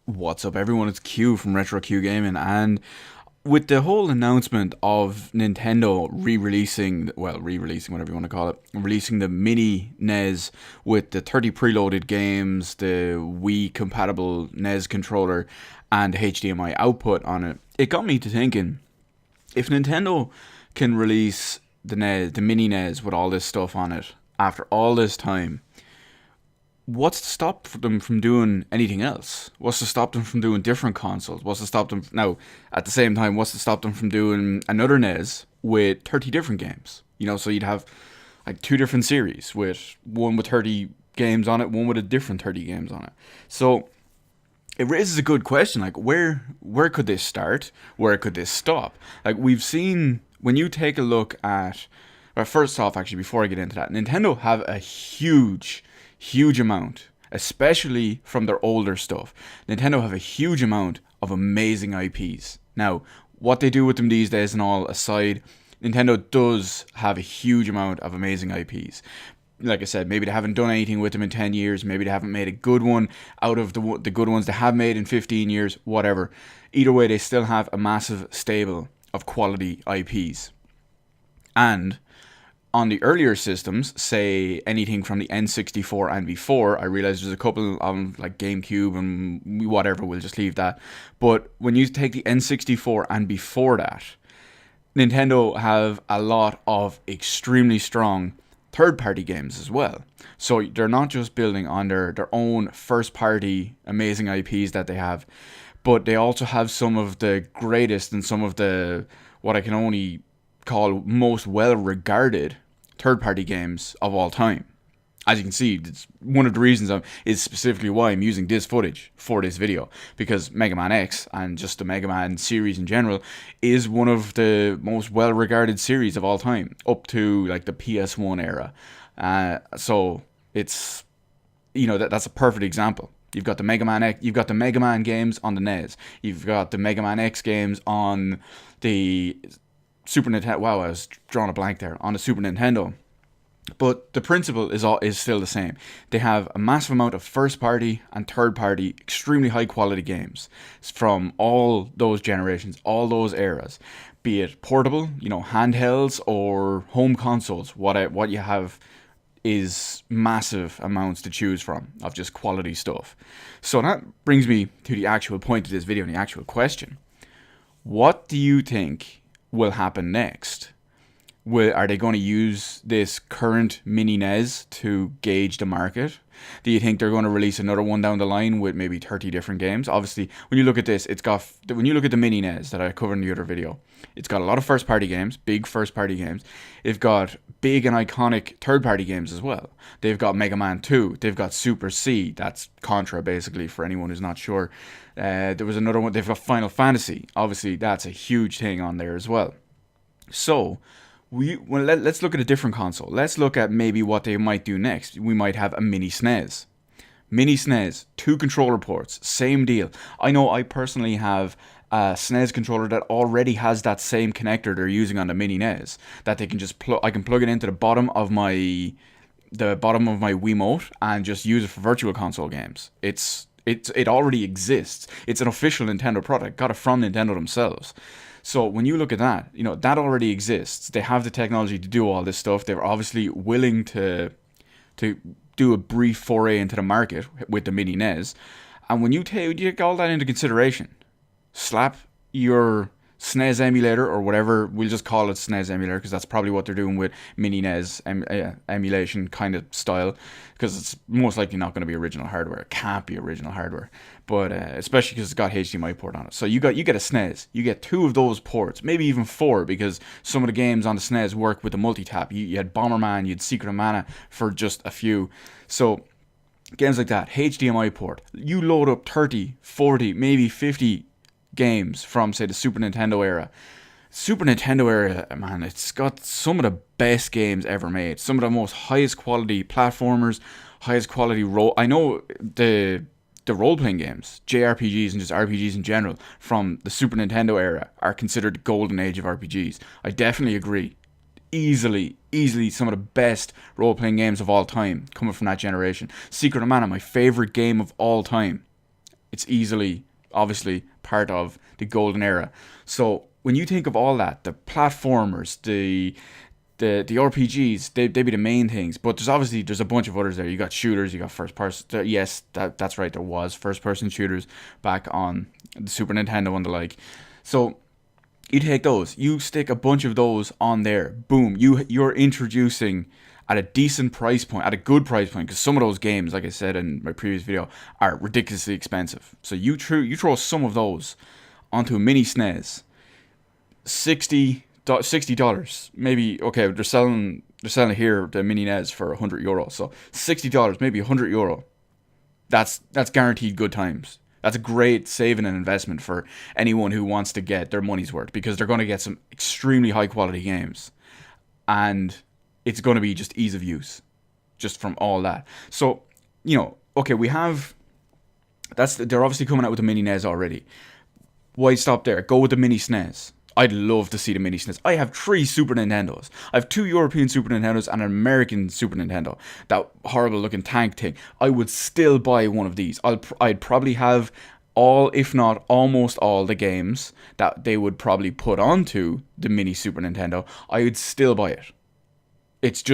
What's up, everyone? It's Q from Retro Q Gaming, and with the whole announcement of Nintendo re-releasing, whatever you want to call it, releasing the Mini NES with the 30 preloaded games, the Wii compatible NES controller, and HDMI output on it, it got me to thinking: if Nintendo can release the Mini NES with all this stuff on it after all this time, what's to stop them from doing anything else? What's to stop them from doing different consoles? What's to stop them now? At the same time, what's to stop them from doing another NES with 30 different games? So you'd have like two different series with one with 30 games on it, one with a different 30 games on it. So it raises a good question, like where could this start? Where could this stop? Like, we've seen, when you take a look at, well, first off, actually, before I get into that, Nintendo have a huge amount, especially from their older stuff. Nintendo have a huge amount of amazing IPs. Now, what they do with them these days and all aside, Nintendo does have a huge amount of amazing IPs. Like I said, maybe they haven't done anything with them in 10 years. Maybe they haven't made a good one out of the good ones they have made in 15 years, whatever. Either way, they still have a massive stable of quality IPs. And on the earlier systems, say anything from the N64 and before, I realize there's a couple on like GameCube and whatever, we'll just leave that. But when you take the N64 and before that, Nintendo have a lot of extremely strong third-party games as well. So they're not just building on their own first-party amazing IPs that they have, but they also have some of the greatest and some of the, what I can only call, most well-regarded third-party games of all time. As you can see, it's one of the reasons is specifically why I'm using this footage for this video, because Mega Man X and just the Mega Man series in general is one of the most well-regarded series of all time, up to like the PS1 era. So it's, that's a perfect example. You've got the Mega Man X, you've got the Mega Man games on the NES, you've got the Mega Man X games on the Super Nintendo. Wow, I was drawing a blank there. On the Super Nintendo. But the principle is still the same. They have a massive amount of first party and third party, extremely high quality games from all those generations, all those eras. Be it portable, handhelds, or home consoles. What you have is massive amounts to choose from of just quality stuff. So that brings me to the actual point of this video and the actual question. What do you think will happen next? Are they going to use this current Mini NES to gauge the market? Do you think they're going to release another one down the line with maybe 30 different games? Obviously, when you look at this, when you look at the Mini NES that I covered in the other video, it's got a lot of first-party games, big first-party games. They've got big and iconic third-party games as well. They've got Mega Man 2. They've got Super C. That's Contra, basically, for anyone who's not sure. There was another one. They've got Final Fantasy. Obviously, that's a huge thing on there as well. So let's look at a different console. Let's look at maybe what they might do next. We might have a Mini-SNES. Mini-SNES, 2 controller ports, same deal. I know I personally have a SNES controller that already has that same connector they're using on the Mini NES, that they can just I can plug it into the bottom of my Wiimote and just use it for virtual console games. It already exists. It's an official Nintendo product, got it from Nintendo themselves. So when you look at that, that already exists. They have the technology to do all this stuff. They're obviously willing to do a brief foray into the market with the Mini NES. And when you take all that into consideration, slap your SNES emulator, or whatever, we'll just call it SNES emulator, because that's probably what they're doing with Mini NES emulation kind of style, because it's most likely not going to be original hardware. It can't be original hardware, but especially because it's got HDMI port on it. So you get a SNES, you get 2 of those ports, maybe even 4, because some of the games on the SNES work with the multi-tap. You had Bomberman, you had Secret of Mana, for just a few. So games like that, HDMI port, you load up 30, 40, maybe 50 games from, say, the Super Nintendo era. Super Nintendo era, man, it's got some of the best games ever made. Some of the most highest quality platformers, highest quality I know the role-playing games, JRPGs and just RPGs in general, from the Super Nintendo era are considered the golden age of RPGs. I definitely agree. Easily some of the best role-playing games of all time coming from that generation. Secret of Mana, my favorite game of all time. It's easily, obviously, part of the golden era. So when you think of all that, the platformers, the RPGs, they be the main things. But there's a bunch of others there. You got shooters, you got first person. Yes, that's right. There was first person shooters back on the Super Nintendo and the like. So you take those, you stick a bunch of those on there. Boom, you're introducing at a decent price point, at a good price point, because some of those games, like I said in my previous video, are ridiculously expensive. So you throw some of those onto a mini SNES, $60, maybe. Okay, they're selling here the Mini-NES for €100, so $60, maybe €100. That's guaranteed good times. That's a great saving and investment for anyone who wants to get their money's worth, because they're going to get some extremely high quality games, and it's going to be just ease of use, just from all that. So, okay, they're obviously coming out with the Mini-NES already. Why stop there? Go with the Mini SNES. I'd love to see the Mini SNES. I have 3 Super Nintendos. I have 2 European Super Nintendos and an American Super Nintendo. That horrible looking tank thing. I would still buy one of these. I'd probably have all, if not almost all, the games that they would probably put onto the Mini Super Nintendo. I would still buy it. It's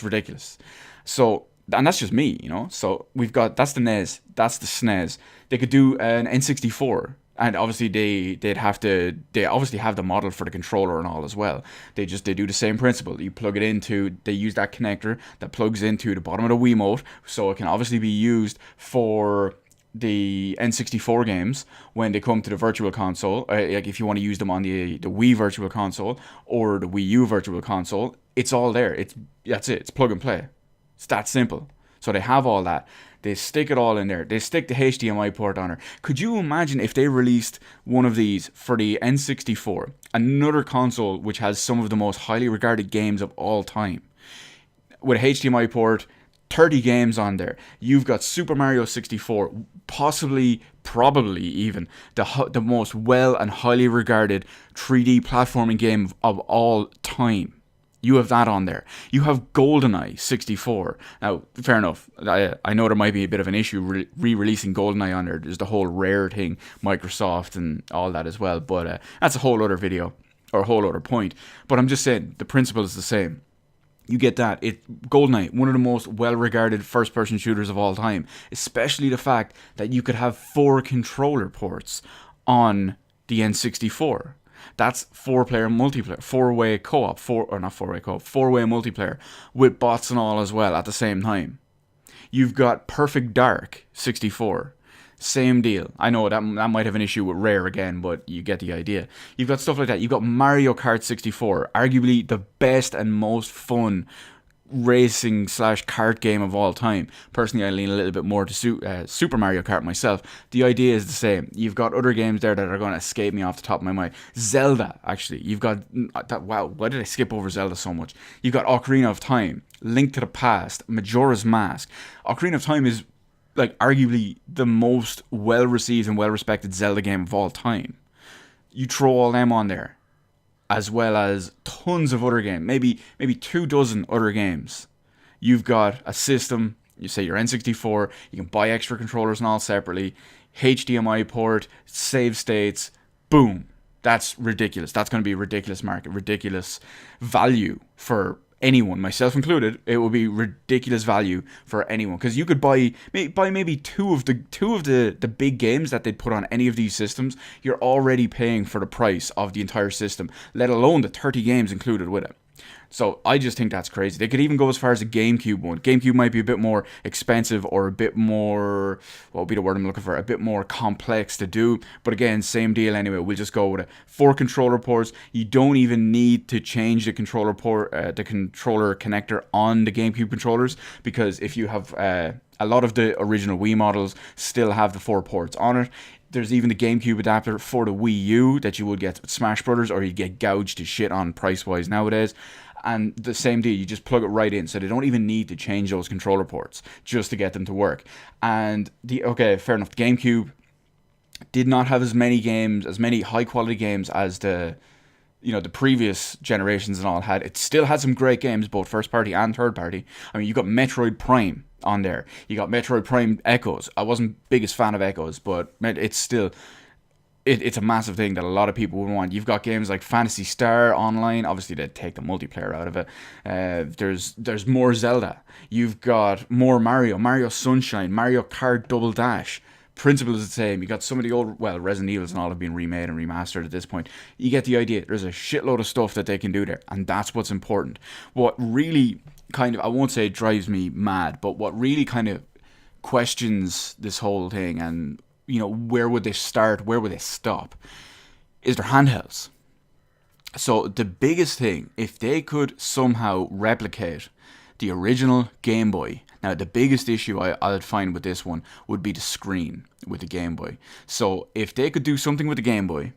ridiculous. So, and that's just me, So that's the NES, that's the SNES. They could do an N64. And obviously they obviously have the model for the controller and all as well. They do the same principle. You plug it into, they use that connector that plugs into the bottom of the Wiimote, so it can obviously be used for the N64 games when they come to the Virtual Console. Like if you want to use them on the Wii Virtual Console or the Wii U Virtual Console, it's all there. That's it. It's plug and play. It's that simple. So they have all that. They stick it all in there. They stick the HDMI port on her. Could you imagine if they released one of these for the N64, another console which has some of the most highly regarded games of all time, with a HDMI port, 30 games on there. You've got Super Mario 64, probably even the most well and highly regarded 3D platforming game of all time. You have that on there. You have GoldenEye 64. Now, fair enough. I know there might be a bit of an issue re-releasing GoldenEye on there. There's the whole Rare thing, Microsoft and all that as well. But that's a whole other video, or a whole other point. But I'm just saying, the principle is the same. You get that. GoldenEye, one of the most well-regarded first-person shooters of all time. Especially the fact that you could have 4 controller ports on the N64. That's 4-player multiplayer, 4-way co-op, 4-way multiplayer with bots and all as well at the same time. You've got Perfect Dark 64, same deal. I know that might have an issue with Rare again, but you get the idea. You've got stuff like that. You've got Mario Kart 64, arguably the best and most fun racing / kart game of all time. Personally, I lean a little bit more to Super Mario Kart myself. The idea is the same. You've got other games there that are going to escape me off the top of my mind. Zelda, actually. You've got that. Wow, why did I skip over Zelda so much? You've got Ocarina of Time, Link to the Past, Majora's Mask. Ocarina of Time is like arguably the most well received and well respected Zelda game of all time. You throw all them on there, as well as tons of other games, maybe 24 other games. You've got a system, you say your N64, you can buy extra controllers and all separately, HDMI port, save states, boom. That's ridiculous. That's going to be a ridiculous market, ridiculous value for anyone, myself included. It will be ridiculous value for anyone, because you could buy maybe two of the big games that they'd put on any of these systems. You're already paying for the price of the entire system, let alone the 30 games included with it. So I just think that's crazy. They could even go as far as a GameCube one. GameCube might be a bit more expensive, or a bit more, what would be the word I'm looking for, a bit more complex to do. But again, same deal anyway. We'll just go with 4 controller ports. You don't even need to change the controller port, the controller connector on the GameCube controllers, because if you have a lot of the original Wii models still have the 4 ports on it. There's even the GameCube adapter for the Wii U that you would get with Smash Brothers, or you'd get gouged to shit on price-wise nowadays. And the same deal, you just plug it right in, so they don't even need to change those controller ports just to get them to work. And okay, fair enough, the GameCube did not have as many high-quality games as the previous generations and all had. It still had some great games, both first-party and third-party. I mean, you got Metroid Prime. on there. You got Metroid Prime Echoes. I wasn't biggest fan of Echoes, but it's still it's a massive thing that a lot of people would want. You've got games like Phantasy Star Online. Obviously, they take the multiplayer out of it. There's more Zelda. You've got more Mario Sunshine, Mario Kart Double Dash. Principle is the same. You got some of the old, well, Resident Evils and all have been remade and remastered at this point. You get the idea. There's a shitload of stuff that they can do there, and that's what's important. What really kind of, I won't say drives me mad, but what really kind of questions this whole thing, and where would they start, where would they stop, is their handhelds. So the biggest thing, if they could somehow replicate the original Game Boy. Now, the biggest issue I'd find with this one would be the screen with the Game Boy. So if they could do something with the Game Boy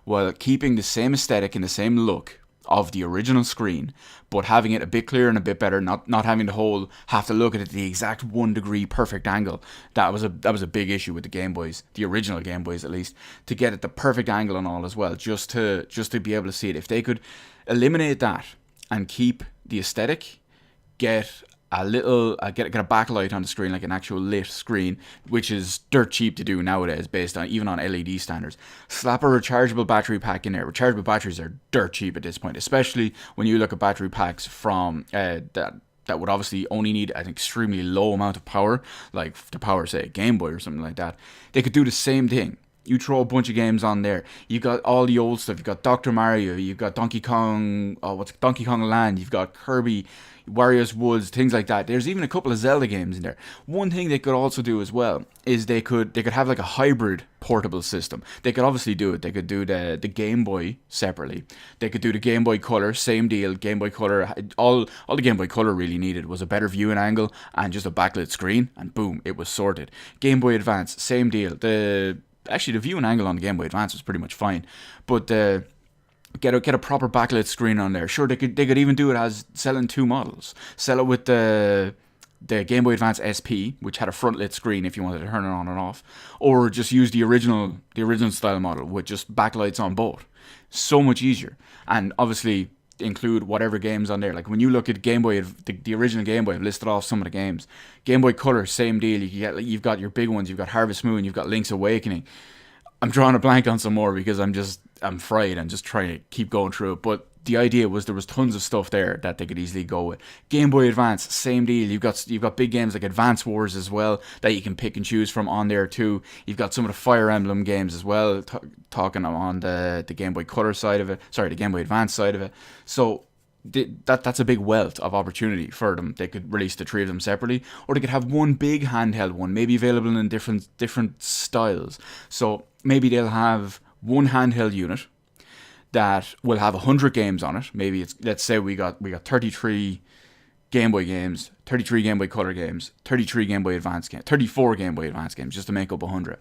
while keeping the same aesthetic and the same look of the original screen, but having it a bit clearer and a bit better, not having have to look at it at the exact 1 degree perfect angle. That was a big issue with the Game Boys, the original Game Boys at least, to get it the perfect angle and all as well, just to be able to see it. If they could eliminate that and keep the aesthetic, get a backlight on the screen, like an actual lit screen, which is dirt cheap to do nowadays based on even on LED standards. Slap a rechargeable battery pack in there. Rechargeable batteries are dirt cheap at this point, especially when you look at battery packs from that would obviously only need an extremely low amount of power, like to power, say, a Game Boy or something like that. They could do the same thing. You throw a bunch of games on there. You've got all the old stuff. You've got Dr. Mario. You've got Donkey Kong Land. You've got Kirby, Wario's Woods, things like that. There's even a couple of Zelda games in there. One thing they could also do as well is they could have like a hybrid portable system. They could obviously do it. They could do the Game Boy separately. They could do the Game Boy Color, same deal. Game Boy Color, all the Game Boy Color really needed was a better viewing angle and just a backlit screen, and boom, it was sorted. Game Boy Advance, same deal. Actually, the viewing angle on the Game Boy Advance was pretty much fine, but get a proper backlit screen on there. Sure, they could even do it as selling two models. Sell it with the Game Boy Advance SP, which had a front lit screen if you wanted to turn it on and off, or just use the original style model with just backlights on both. So much easier, and obviously include whatever games on there. Like when you look at Game Boy, the original Game Boy, I've listed off some of the games. Game Boy Color, same deal. You've got your big ones. You've got Harvest Moon. You've got Link's Awakening. I'm drawing a blank on some more because I'm fried and just trying to keep going through it. But the idea was there was tons of stuff there that they could easily go with. Game Boy Advance, same deal. You've got big games like Advance Wars as well that you can pick and choose from on there too. You've got some of the Fire Emblem games as well, talking on the Game Boy Color side of it. Sorry, the Game Boy Advance side of it. So that's a big wealth of opportunity for them. They could release the three of them separately, or they could have one big handheld one, maybe available in different styles. So maybe they'll have one handheld unit that will have 100 games on it. Maybe let's say we got 33 Game Boy games, 33 Game Boy Color games, 33 Game Boy Advance games, 34 Game Boy Advance games, just to make up 100.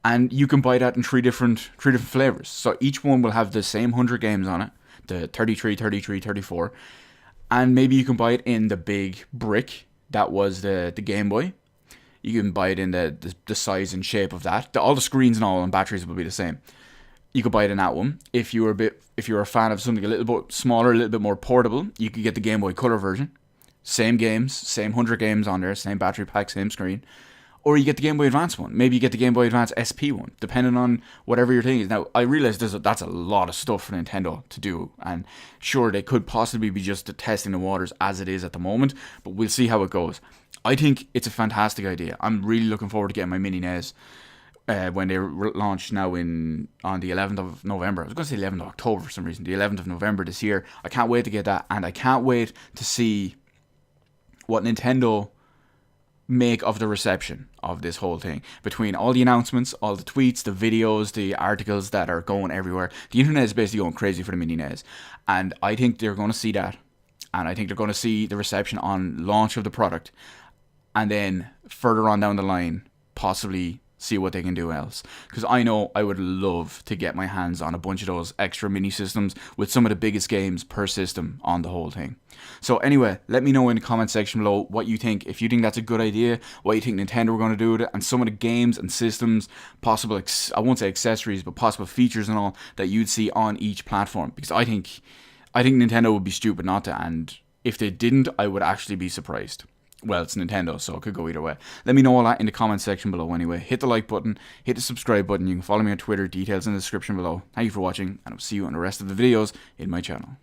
And you can buy that in three different flavors. So each one will have the same 100 games on it, the 33, 33, 34. And maybe you can buy it in the big brick that was the Game Boy. You can buy it in the size and shape of that. All the screens and all and batteries will be the same. You could buy it in that one. If you're a fan of something a little bit smaller, a little bit more portable, you could get the Game Boy Color version. Same games, same 100 games on there, same battery pack, same screen. Or you get the Game Boy Advance one. Maybe you get the Game Boy Advance SP one, depending on whatever your thing is. Now, I realize that's a lot of stuff for Nintendo to do. And sure, they could possibly be just testing the waters as it is at the moment, but we'll see how it goes. I think it's a fantastic idea. I'm really looking forward to getting my Mini-NES when they launch now on the 11th of November. I was going to say 11th of October for some reason. The 11th of November this year. I can't wait to get that. And I can't wait to see what Nintendo make of the reception of this whole thing. Between all the announcements, all the tweets, the videos, the articles that are going everywhere. The internet is basically going crazy for the Mini-NES. And I think they're going to see that. And I think they're going to see the reception on launch of the product. And then further on down the line, possibly see what they can do else. Because I know I would love to get my hands on a bunch of those extra mini systems with some of the biggest games per system on the whole thing. So anyway, let me know in the comment section below what you think. If you think that's a good idea, what you think Nintendo are going to do with it, and some of the games and systems, possible, I won't say accessories, but possible features and all that you'd see on each platform. Because I think Nintendo would be stupid not to, and if they didn't, I would actually be surprised. well, it's Nintendo, so it could go either way. Let me know all that in the comment section below anyway. Hit the like button, hit the subscribe button. You can follow me on Twitter, details in the description below. Thank you for watching, and I'll see you on the rest of the videos in my channel.